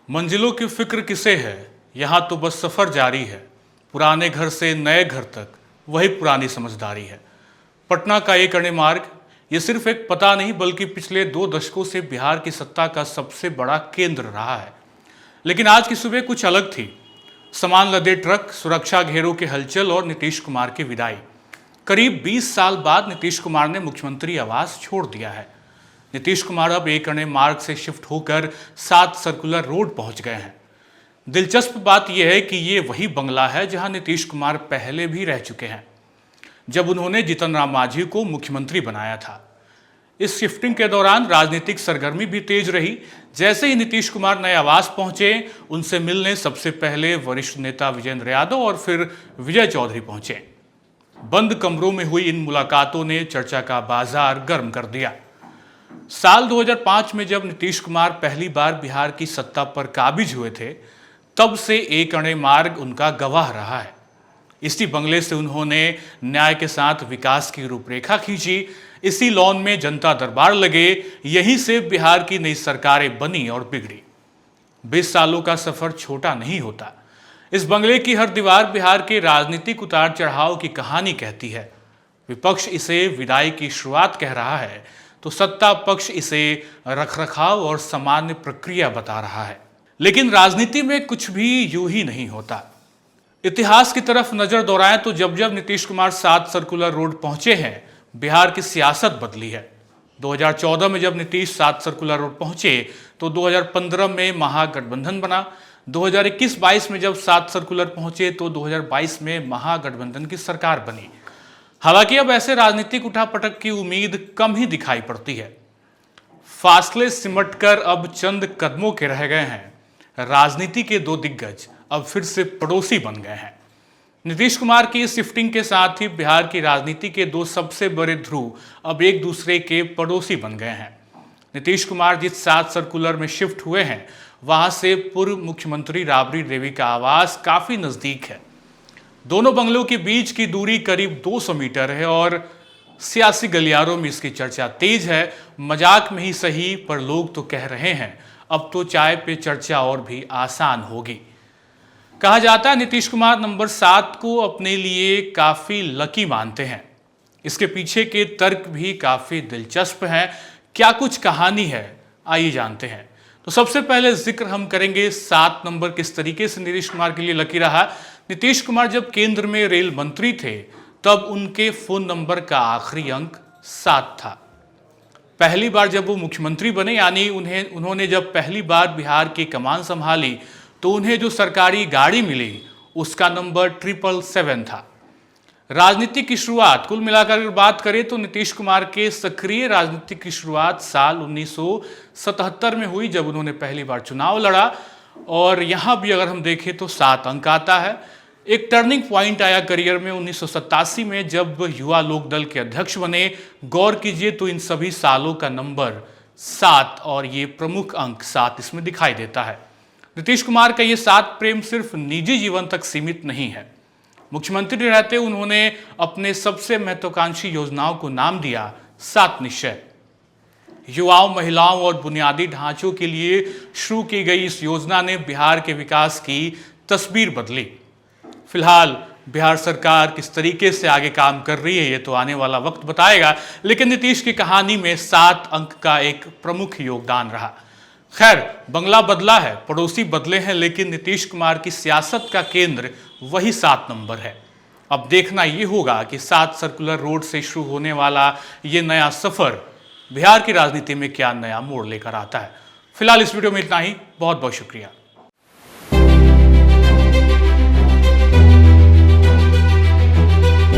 मंजिलों की फिक्र किसे है, यहाँ तो बस सफ़र जारी है। पुराने घर से नए घर तक वही पुरानी समझदारी है। पटना का एक अणे मार्ग ये सिर्फ एक पता नहीं बल्कि पिछले 2 दशकों से बिहार की सत्ता का सबसे बड़ा केंद्र रहा है। लेकिन आज की सुबह कुछ अलग थी। सामान लदे ट्रक, सुरक्षा घेरों के हलचल और नीतीश कुमार की विदाई। करीब 20 साल बाद नीतीश कुमार ने मुख्यमंत्री आवास छोड़ दिया है। नीतीश कुमार अब एक अणे मार्ग से शिफ्ट होकर 7 सर्कुलर रोड पहुंच गए हैं। दिलचस्प बात यह है कि ये वही बंगला है जहां नीतीश कुमार पहले भी रह चुके हैं, जब उन्होंने जीतन राम मांझी को मुख्यमंत्री बनाया था। इस शिफ्टिंग के दौरान राजनीतिक सरगर्मी भी तेज रही। जैसे ही नीतीश कुमार नए आवास पहुंचे, उनसे मिलने सबसे पहले वरिष्ठ नेता विजेंद्र यादव और फिर विजय चौधरी पहुंचे। बंद कमरों में हुई इन मुलाकातों ने चर्चा का बाजार गर्म कर दिया। साल 2005 में जब नीतीश कुमार पहली बार बिहार की सत्ता पर काबिज हुए थे, तब से एक अणे मार्ग उनका गवाह रहा है। इसी बंगले से उन्होंने न्याय के साथ विकास की रूपरेखा खींची। इसी लॉन में जनता दरबार लगे। यहीं से बिहार की नई सरकारें बनी और बिगड़ी। 20 सालों का सफर छोटा नहीं होता। इस बंगले की हर दीवार बिहार के राजनीतिक उतार चढ़ाव की कहानी कहती है। विपक्ष इसे विदाई की शुरुआत कह रहा है, तो सत्ता पक्ष इसे रखरखाव और सामान्य प्रक्रिया बता रहा है। लेकिन राजनीति में कुछ भी यूं ही नहीं होता। इतिहास की तरफ नजर दौड़ाएं तो जब जब नीतीश कुमार 7 सर्कुलर रोड पहुंचे हैं, बिहार की सियासत बदली है। 2014 में जब नीतीश 7 सर्कुलर रोड पहुंचे तो 2015 में महागठबंधन बना। 2021-22 में जब 7 सर्कुलर पहुंचे तो 2022 में महागठबंधन की सरकार बनी। हालांकि अब ऐसे राजनीतिक उठापटक की उम्मीद कम ही दिखाई पड़ती है। फासले सिमटकर अब चंद कदमों के रह गए हैं। राजनीति के 2 दिग्गज अब फिर से पड़ोसी बन गए हैं। नीतीश कुमार की इस शिफ्टिंग के साथ ही बिहार की राजनीति के 2 सबसे बड़े ध्रुव अब एक दूसरे के पड़ोसी बन गए हैं। नीतीश कुमार जिस 7 सर्कुलर में शिफ्ट हुए हैं, वहां से पूर्व मुख्यमंत्री राबड़ी देवी का आवास काफी नजदीक है। दोनों बंगलों के बीच की दूरी करीब 200 मीटर है और सियासी गलियारों में इसकी चर्चा तेज है। मजाक में ही सही, पर लोग तो कह रहे हैं अब तो चाय पे चर्चा और भी आसान होगी। कहा जाता है नीतीश कुमार नंबर 7 को अपने लिए काफी लकी मानते हैं। इसके पीछे के तर्क भी काफी दिलचस्प हैं। क्या कुछ कहानी है, आइए जानते हैं। तो सबसे पहले जिक्र हम करेंगे 7 नंबर किस तरीके से नीतीश कुमार के लिए लकी रहा। नीतीश कुमार जब केंद्र में रेल मंत्री थे, तब उनके फोन नंबर का आखिरी अंक 7 था। पहली बार जब वो मुख्यमंत्री बने, यानी उन्होंने जब पहली बार बिहार की कमान संभाली, तो उन्हें जो सरकारी गाड़ी मिली उसका नंबर 777 था। राजनीति की शुरुआत कुल मिलाकर अगर बात करें तो नीतीश कुमार के सक्रिय राजनीति की शुरुआत साल 1977 में हुई, जब उन्होंने पहली बार चुनाव लड़ा। और यहां भी अगर हम देखें तो 7 अंक आता है। एक टर्निंग पॉइंट आया करियर में 1987 में, जब युवा लोक दल के अध्यक्ष बने। गौर कीजिए तो इन सभी सालों का नंबर 7 और ये प्रमुख अंक 7 इसमें दिखाई देता है। नीतीश कुमार का ये 7 प्रेम सिर्फ निजी जीवन तक सीमित नहीं है। मुख्यमंत्री रहते उन्होंने अपने सबसे महत्वाकांक्षी योजनाओं को नाम दिया 7 निश्चय। युवाओं, महिलाओं और बुनियादी ढांचों के लिए शुरू की गई इस योजना ने बिहार के विकास की तस्वीर बदली। फिलहाल बिहार सरकार किस तरीके से आगे काम कर रही है, ये तो आने वाला वक्त बताएगा। लेकिन नीतीश की कहानी में 7 अंक का एक प्रमुख योगदान रहा। खैर, बंगला बदला है, पड़ोसी बदले हैं, लेकिन नीतीश कुमार की सियासत का केंद्र वही 7 नंबर है। अब देखना यह होगा कि 7 सर्कुलर रोड से शुरू होने वाला ये नया सफर बिहार की राजनीति में क्या नया मोड़ लेकर आता है। फिलहाल इस वीडियो में इतना ही। बहुत बहुत शुक्रिया।